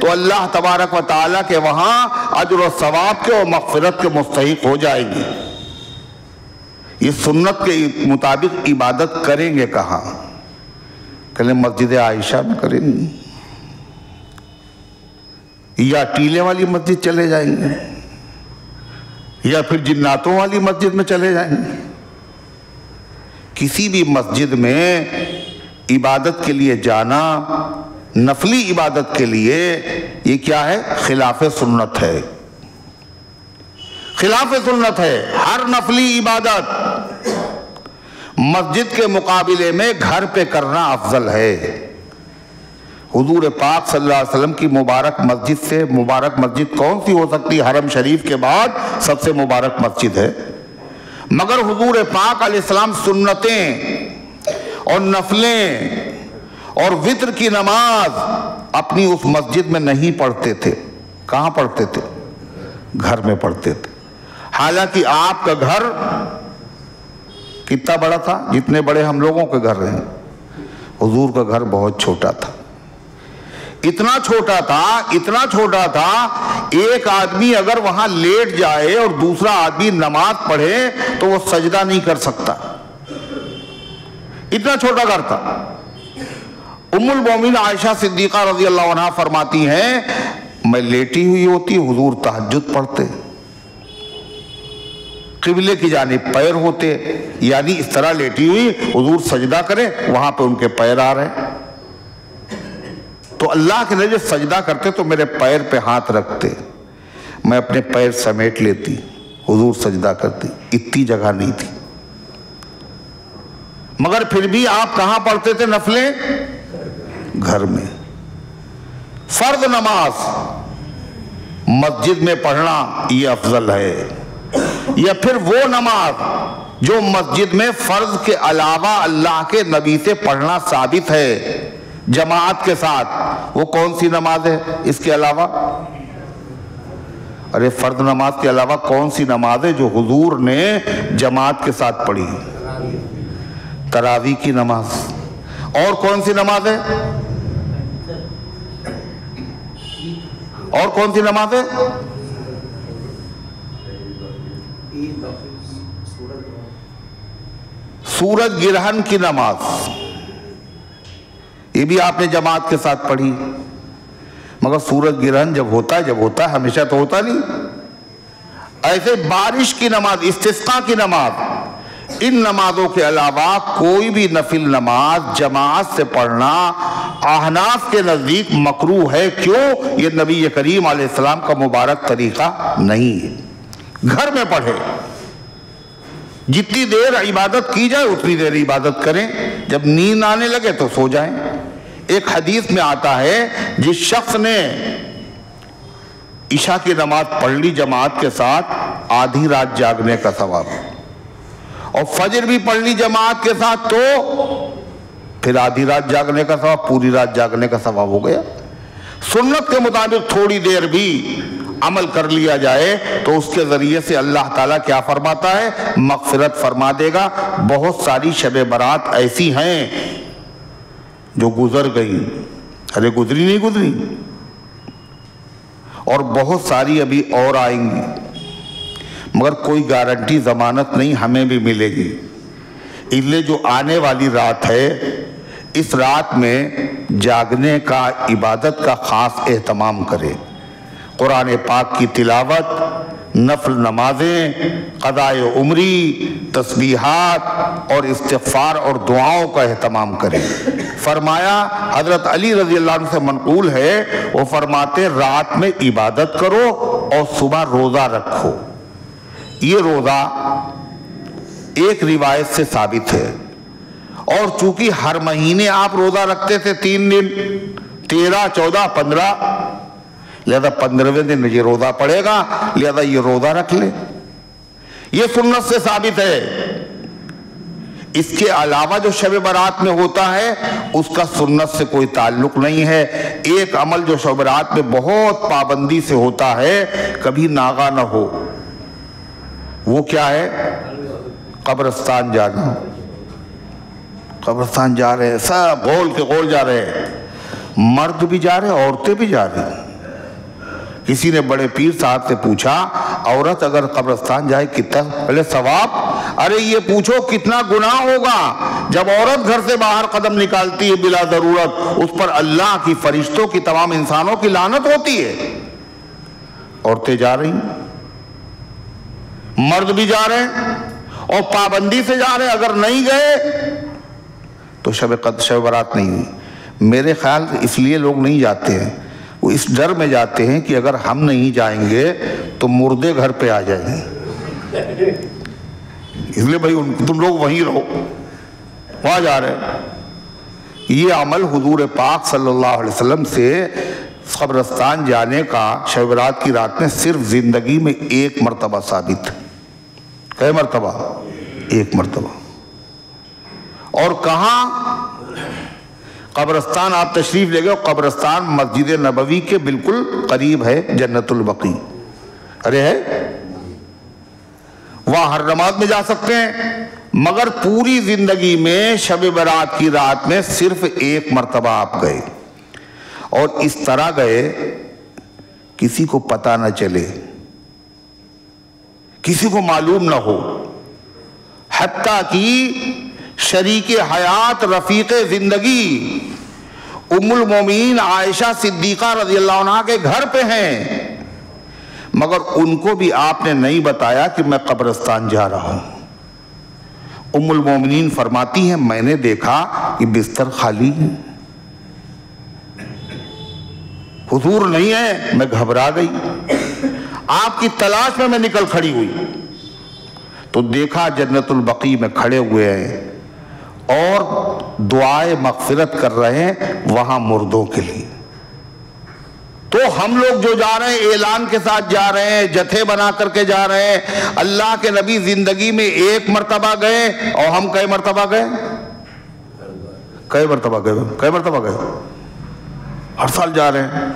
تو اللہ تبارک و تعالیٰ کے وہاں اجر و ثواب کے اور مغفرت کے مستحق ہو جائیں گے۔ یہ سنت کے مطابق عبادت کریں گے کہاں؟ کہلیں مسجد عائشہ میں کریں گے، یا ٹیلے والی مسجد چلے جائیں گے، یا پھر جناتوں والی مسجد میں چلے جائیں گے۔ کسی بھی مسجد میں عبادت کے لیے جانا، نفلی عبادت کے لیے، یہ کیا ہے؟ خلاف سنت ہے، خلاف سنت ہے۔ ہر نفلی عبادت مسجد کے مقابلے میں گھر پہ کرنا افضل ہے۔ حضور پاک صلی اللہ علیہ وسلم کی مبارک مسجد سے مبارک مسجد کون سی ہو سکتی؟ حرم شریف کے بعد سب سے مبارک مسجد ہے، مگر حضور پاک علیہ السلام سنتیں اور نفلیں اور وتر کی نماز اپنی اس مسجد میں نہیں پڑھتے تھے۔ کہاں پڑھتے تھے؟ گھر میں پڑھتے تھے۔ حالانکہ آپ کا گھر کتنا بڑا تھا؟ جتنے بڑے ہم لوگوں کے گھر ہیں، حضور کا گھر بہت چھوٹا تھا، اتنا چھوٹا تھا ایک آدمی اگر وہاں لیٹ جائے اور دوسرا آدمی نماز پڑھے تو وہ سجدہ نہیں کر سکتا، اتنا چھوٹا گھر تھا۔ ام المومنین عائشہ صدیقہ رضی اللہ عنہا فرماتی ہیں میں لیٹی ہوئی ہوتی، حضور تہجد پڑھتے، قبلے کی جانب پیر ہوتے، یعنی اس طرح لیٹی ہوئی حضور سجدہ کرے، وہاں پہ ان کے پیر آ رہے، تو اللہ کے نبی سجدہ کرتے تو میرے پیر پہ ہاتھ رکھتے، میں اپنے پیر سمیٹ لیتی، حضور سجدہ کرتی، اتنی جگہ نہیں تھی، مگر پھر بھی آپ کہاں پڑھتے تھے نفلیں؟ گھر میں۔ فرض نماز مسجد میں پڑھنا یہ افضل ہے، یا پھر وہ نماز جو مسجد میں فرض کے علاوہ اللہ کے نبی سے پڑھنا ثابت ہے جماعت کے ساتھ، وہ کون سی نماز ہے اس کے علاوہ؟ ارے فرض نماز کے علاوہ کون سی نماز ہے جو حضور نے جماعت کے ساتھ پڑھی؟ تراویح کی نماز۔ اور کون سی نماز ہے؟ اور کون سی نماز ہے؟ سورج گرہن کی نماز، یہ بھی آپ نے جماعت کے ساتھ پڑھی، مگر سورج گرہن جب ہوتا ہے ہمیشہ تو ہوتا نہیں۔ ایسے بارش کی نماز، استسقاء کی نماز، ان نمازوں کے علاوہ کوئی بھی نفل نماز جماعت سے پڑھنا احناف کے نزدیک مکروہ ہے۔ کیوں؟ یہ نبی کریم علیہ السلام کا مبارک طریقہ نہیں ہے۔ گھر میں پڑھے، جتنی دیر عبادت کی جائے اتنی دیر عبادت کریں، جب نیند آنے لگے تو سو جائیں۔ ایک حدیث میں آتا ہے جس شخص نے عشاء کی نماز پڑھ لی جماعت کے ساتھ آدھی رات جاگنے کا ثواب، اور فجر بھی پڑھ لی جماعت کے ساتھ تو پھر آدھی رات جاگنے کا ثواب، پوری رات جاگنے کا ثواب ہو گیا۔ سنت کے مطابق تھوڑی دیر بھی عمل کر لیا جائے تو اس کے ذریعے سے اللہ تعالیٰ کیا فرماتا ہے؟ مغفرت فرما دے گا۔ بہت ساری شب برات ایسی ہیں جو گزر گئی، ارے گزری نہیں گزری، اور بہت ساری ابھی اور آئیں گی، مگر کوئی گارنٹی ضمانت نہیں ہمیں بھی ملے گی۔ اس لیے جو آنے والی رات ہے اس رات میں جاگنے کا، عبادت کا خاص اہتمام کرے، قرآن پاک کی تلاوت، نفل نمازیں، قضائے عمری، تسبیحات اور استغفار اور دعاؤں کا اہتمام کریں۔ فرمایا حضرت علی رضی اللہ عنہ سے منقول ہے، وہ فرماتے رات میں عبادت کرو اور صبح روزہ رکھو۔ یہ روزہ ایک روایت سے ثابت ہے، اور چونکہ ہر مہینے آپ روزہ رکھتے تھے 3 دن، 13، 14، 15، لہذا 15ویں دن یہ روزہ پڑے گا، لہذا یہ روزہ رکھ لے، یہ سنت سے ثابت ہے۔ اس کے علاوہ جو شب برات میں ہوتا ہے اس کا سنت سے کوئی تعلق نہیں ہے۔ ایک عمل جو شب برات میں بہت پابندی سے ہوتا ہے، کبھی ناغا نہ ہو، وہ کیا ہے؟ قبرستان جانا۔ قبرستان جا رہے ہیں سب، غول کے غول جا رہے ہیں، مرد بھی جا رہے ہیں، عورتیں بھی جا رہی ہیں۔ کسی نے بڑے پیر صاحب سے پوچھا عورت اگر قبرستان جائے کتنا پہلے ثواب؟ ارے یہ پوچھو کتنا گناہ ہوگا؟ جب عورت گھر سے باہر قدم نکالتی ہے بلا ضرورت، اس پر اللہ کی، فرشتوں کی، تمام انسانوں کی لعنت ہوتی ہے۔ عورتیں جا رہی ہیں، مرد بھی جا رہے ہیں، اور پابندی سے جا رہے ہیں، اگر نہیں گئے تو شب برات نہیں ہوئی۔ میرے خیال سے اس لیے لوگ نہیں جاتے ہیں، وہ اس ڈر میں جاتے ہیں کہ اگر ہم نہیں جائیں گے تو مردے گھر پہ آ جائیں گے، اس لیے بھائی تم لوگ وہیں رہو، وہاں جا رہے ہیں۔ یہ عمل حضور پاک صلی اللہ علیہ وسلم سے قبرستان جانے کا شب برات کی رات میں صرف زندگی میں ایک مرتبہ ثابت. کئے مرتبہ؟ ایک مرتبہ. اور کہاں؟ قبرستان آپ تشریف لے گئے، قبرستان مسجد نبوی کے بالکل قریب ہے، جنت البقیع. ارے ہے، وہاں ہر نماز میں جا سکتے ہیں، مگر پوری زندگی میں شب برات کی رات میں صرف ایک مرتبہ آپ گئے. اور اس طرح گئے کسی کو پتہ نہ چلے، کسی کو معلوم نہ ہو، حتیٰ کہ شریک حیات رفیق زندگی ام المومنین عائشہ صدیقہ رضی اللہ عنہ کے گھر پہ ہیں، مگر ان کو بھی آپ نے نہیں بتایا کہ میں قبرستان جا رہا ہوں. ام المومنین فرماتی ہیں میں نے دیکھا کہ بستر خالی ہے، حضور نہیں ہے. میں گھبرا گئی، آپ کی تلاش میں نکل کھڑی ہوئی تو دیکھا جنت البقیع میں کھڑے ہوئے ہیں اور دعائے مغفرت کر رہے ہیں وہاں مردوں کے لیے. تو ہم لوگ جو جا رہے ہیں اعلان کے ساتھ جا رہے ہیں، جتھے بنا کر کے جا رہے ہیں. اللہ کے نبی زندگی میں ایک مرتبہ گئے اور ہم کئی مرتبہ گئے؟ کئی مرتبہ گئے؟ کئی مرتبہ گئے؟ ہر سال جا رہے ہیں.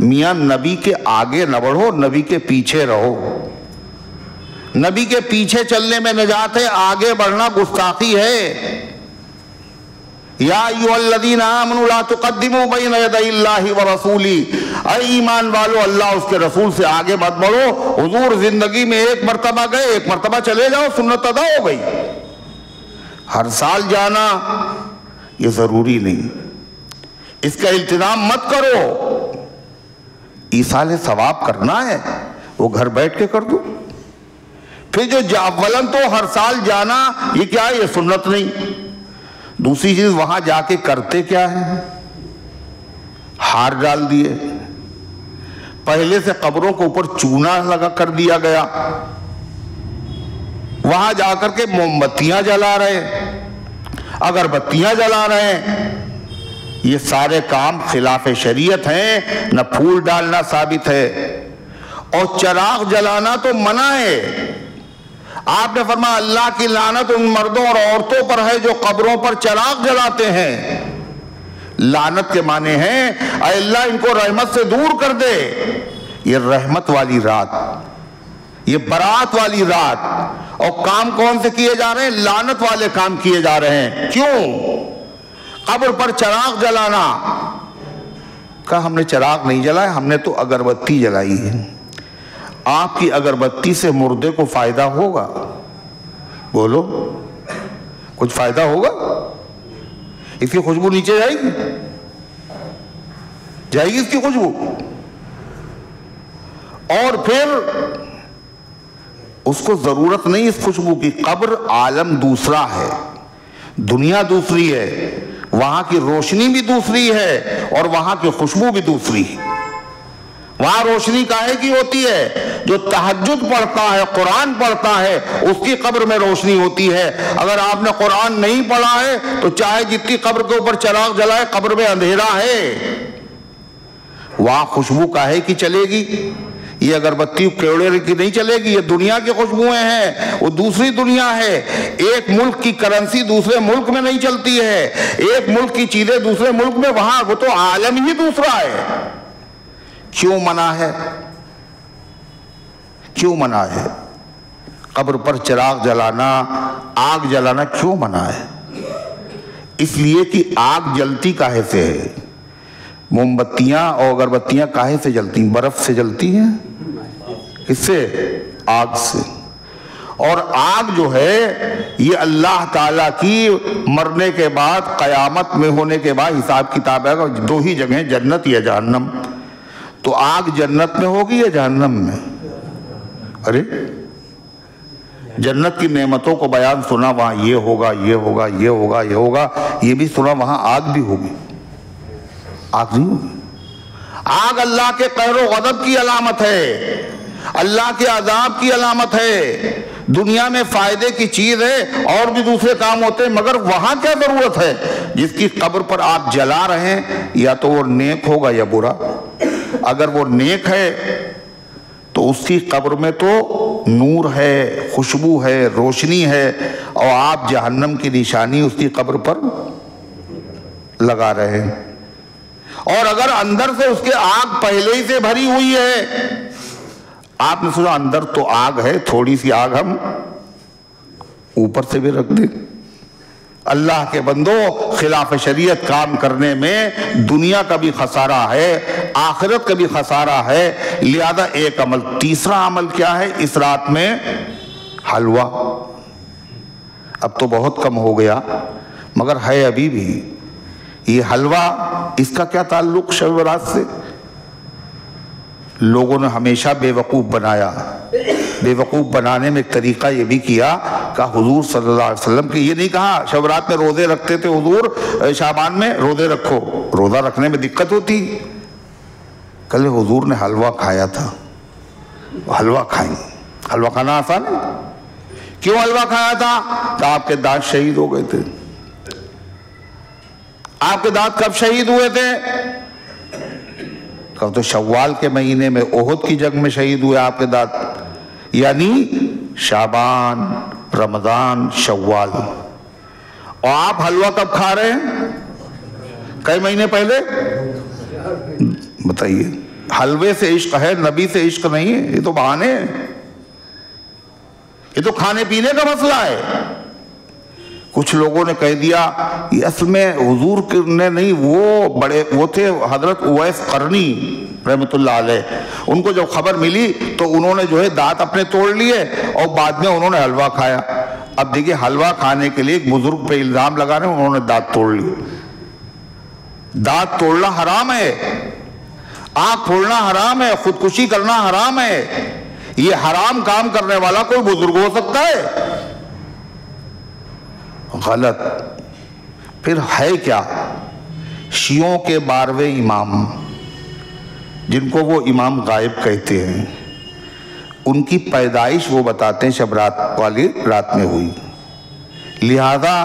میاں نبی کے آگے نہ بڑھو، نبی کے پیچھے رہو. نبی کے پیچھے چلنے میں نجات ہے، آگے بڑھنا گستاخی ہے. یا ایھا الذین آمنوا لا تقدموا بین یدی اللہ ورسولہ، اے ایمان والو اللہ اس کے رسول سے آگے مت بڑھو. حضور زندگی میں ایک مرتبہ گئے، ایک مرتبہ چلے جاؤ، سنت ادا ہو گئی. ہر سال جانا یہ ضروری نہیں، اس کا التزام مت کرو. ایصال ثواب کرنا ہے وہ گھر بیٹھ کے کر دو. پھر جو اولن تو ہر سال جانا یہ کیا ہے؟ یہ سنت نہیں. دوسری چیز وہاں جا کے کرتے کیا ہے؟ ہار ڈال دیے. پہلے سے قبروں کے اوپر چونا لگا کر دیا گیا، وہاں جا کر کے موم بتیاں جلا رہے، اگربتیاں جلا رہے ہیں. یہ سارے کام خلاف شریعت ہیں. نہ پھول ڈالنا ثابت ہے، اور چراغ جلانا تو منع ہے. آپ نے فرمایا اللہ کی لعنت ان مردوں اور عورتوں پر ہے جو قبروں پر چراغ جلاتے ہیں. لعنت کے معنی ہیں اے اللہ ان کو رحمت سے دور کر دے. یہ رحمت والی رات، یہ برات والی رات، اور کام کون سے کیے جا رہے ہیں؟ لعنت والے کام کیے جا رہے ہیں. کیوں؟ قبر پر چراغ جلانا. کہا ہم نے چراغ نہیں جلایا، ہم نے تو اگربتی جلائی ہے. آپ کی اگربتی سے مردے کو فائدہ ہوگا؟ بولو، کچھ فائدہ ہوگا؟ اس کی خوشبو نیچے جائے گی؟ جائے گی اس کی خوشبو؟ اور پھر اس کو ضرورت نہیں اس خوشبو کی. قبر عالم دوسرا ہے، دنیا دوسری ہے، وہاں کی روشنی بھی دوسری ہے اور وہاں کی خوشبو بھی دوسری ہے. وہاں روشنی کاہے کی ہوتی ہے؟ جو تہجد پڑھتا ہے، قرآن پڑھتا ہے، اس کی قبر میں روشنی ہوتی ہے. اگر آپ نے قرآن نہیں پڑھا ہے تو چاہے جتنی قبر کے اوپر چراغ جلائے قبر میں اندھیرا ہے. وہاں خوشبو کاہے کی چلے گی؟ یہ اگربتی کیوڑے کی نہیں چلے گی، یہ دنیا کی خوشبوئیں ہیں، وہ دوسری دنیا ہے. ایک ملک کی کرنسی دوسرے ملک میں نہیں چلتی ہے، ایک ملک کی چیزیں دوسرے ملک میں، وہاں وہ تو عالم ہی دوسرا ہے. کیوں منع ہے؟ کیوں منع ہے؟ قبر پر چراغ جلانا، آگ جلانا کیوں منع ہے؟ اس لیے کہ آگ جلتی کاہے سے ہے؟ موم بتیاں اور اگربتیاں کاہے سے جلتی ہیں؟ برف سے جلتی ہیں. کس سے؟ آگ سے. اور آگ جو ہے یہ اللہ تعالیٰ کی مرنے کے بعد، قیامت میں ہونے کے بعد حساب کتاب ہے. دو ہی جگہیں، جنت یا جہنم. تو آگ جنت میں ہوگی یا جہنم میں؟ ارے جنت کی نعمتوں کو بیان سنا، وہاں یہ ہوگا، یہ ہوگا، یہ ہوگا، یہ ہوگا. یہ بھی سنا وہاں آگ بھی ہوگی. آگ نہیں ہوگی. آگ اللہ کے قہر و غضب کی علامت ہے، اللہ کے عذاب کی علامت ہے. دنیا میں فائدے کی چیز ہے اور بھی دوسرے کام ہوتے ہیں، مگر وہاں کیا ضرورت ہے؟ جس کی قبر پر آپ جلا رہے ہیں یا تو وہ نیک ہوگا یا برا۔ اگر وہ نیک ہے تو اس کی قبر میں تو نور ہے، خوشبو ہے، روشنی ہے، اور آپ جہنم کی نشانی اس کی قبر پر لگا رہے ہیں۔ اور اگر اندر سے اس کے آگ پہلے ہی سے بھری ہوئی ہے، آپ نے سوچا اندر تو آگ ہے، تھوڑی سی آگ ہم اوپر سے بھی رکھ دیں۔ اللہ کے بندو، خلاف شریعت کام کرنے میں دنیا کا بھی خسارہ ہے، آخرت کا بھی خسارہ ہے، لہذا ایک عمل۔ تیسرا عمل کیا ہے اس رات میں؟ حلوہ۔ اب تو بہت کم ہو گیا مگر ہے ابھی بھی۔ یہ حلوہ، اس کا کیا تعلق شب برات سے؟ لوگوں نے ہمیشہ بے وقوف بنایا۔ بے وقوف بنانے میں ایک طریقہ یہ بھی کیا کہ حضور صلی اللہ علیہ وسلم کی یہ نہیں کہا شب رات میں روزے رکھتے تھے حضور، شعبان میں روزے رکھو، روزہ رکھنے میں دقت ہوتی۔ کل حضور نے حلوہ کھایا تھا، حلوہ کھائیں۔ حلوہ کھانا آسان ہے؟ کیوں حلوہ کھایا تھا؟ کہ آپ کے دانت شہید ہو گئے تھے۔ آپ کے دانت کب شہید ہوئے تھے؟ کہ تو شوال کے مہینے میں احد کی جنگ میں شہید ہوئے آپ کے دانت، یعنی شعبان، رمضان، شوال۔ اور آپ حلوہ کب کھا رہے ہیں؟ کئی مہینے پہلے؟ بتائیے، حلوے سے عشق ہے، نبی سے عشق نہیں ہے؟ یہ تو بہانے ہیں، یہ تو کھانے پینے کا مسئلہ ہے۔ کچھ لوگوں نے کہہ دیا یہ اصل میں حضور نے نہیں، وہ تھے حضرت اویس قرنی رحمت اللہ علیہ، ان کو جب خبر ملی تو انہوں نے جو ہے دانت اپنے توڑ لیے اور بعد میں انہوں نے حلوہ کھایا۔ اب دیکھیں حلوہ کھانے کے لیے ایک بزرگ پہ الزام لگا رہے ہیں، انہوں نے دانت توڑ لیے۔ دانت توڑنا حرام ہے، آنکھ پھوڑنا حرام ہے، خودکشی کرنا حرام ہے۔ یہ حرام کام کرنے والا کوئی بزرگ ہو سکتا ہے؟ غلط۔ پھر ہے کیا؟ شیعوں کے 12ویں امام، جن کو وہ امام غائب کہتے ہیں، ان کی پیدائش وہ بتاتے ہیں شب رات والی رات میں ہوئی۔ لہذا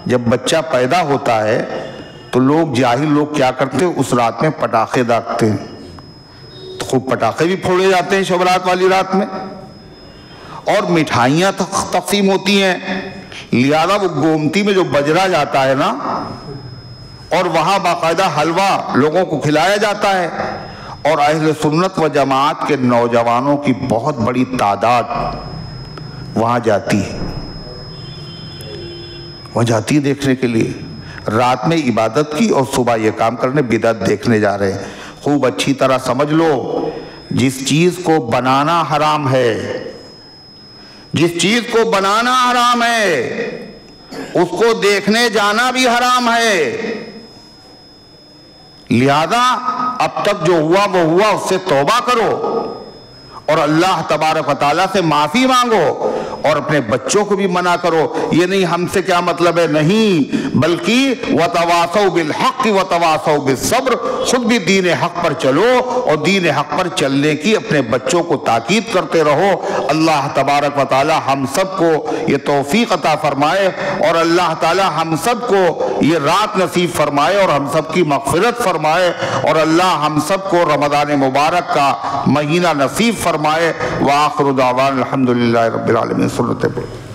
جب بچہ پیدا ہوتا ہے تو لوگ، جاہل لوگ کیا کرتے ہیں؟ اس رات میں پٹاخے داغتے ہیں، تو خوب پٹاخے بھی پھوڑے جاتے ہیں شب رات والی رات میں، اور مٹھائیاں تقسیم ہوتی ہیں۔ لہذا وہ گومتی میں جو بجرا جاتا ہے نا، اور وہاں باقاعدہ حلوہ لوگوں کو کھلایا جاتا ہے، اور اہل سنت و جماعت کے نوجوانوں کی بہت بڑی تعداد وہاں جاتی ہے، وہاں جاتی ہے دیکھنے کے لیے۔ رات میں عبادت کی اور صبح یہ کام کرنے، بدعت دیکھنے جا رہے ہیں۔ خوب اچھی طرح سمجھ لو، جس چیز کو بنانا حرام ہے، جس چیز کو بنانا حرام ہے، اس کو دیکھنے جانا بھی حرام ہے۔ لہذا اب تک جو ہوا وہ ہوا، اس سے توبہ کرو اور اللہ تبارک و تعالیٰ سے معافی مانگو، اور اپنے بچوں کو بھی منع کرو۔ یہ نہیں ہم سے کیا مطلب ہے، نہیں، بلکہ وَتَوَاصَوْا بِالْحَقِّ وَتَوَاصَوْا بِالصَّبْرِ، خود بھی دین حق پر چلو اور دین حق پر چلنے کی اپنے بچوں کو تاکید کرتے رہو۔ اللہ تبارک و تعالیٰ ہم سب کو یہ توفیق عطا فرمائے، اور اللہ تعالیٰ ہم سب کو یہ رات نصیب فرمائے اور ہم سب کی مغفرت فرمائے، اور اللہ ہم سب کو رمضان مبارک کا مہینہ نصیب فرمائے۔ وآخر دعوان الحمدللہ رب العالمین۔ سنت پڑھو۔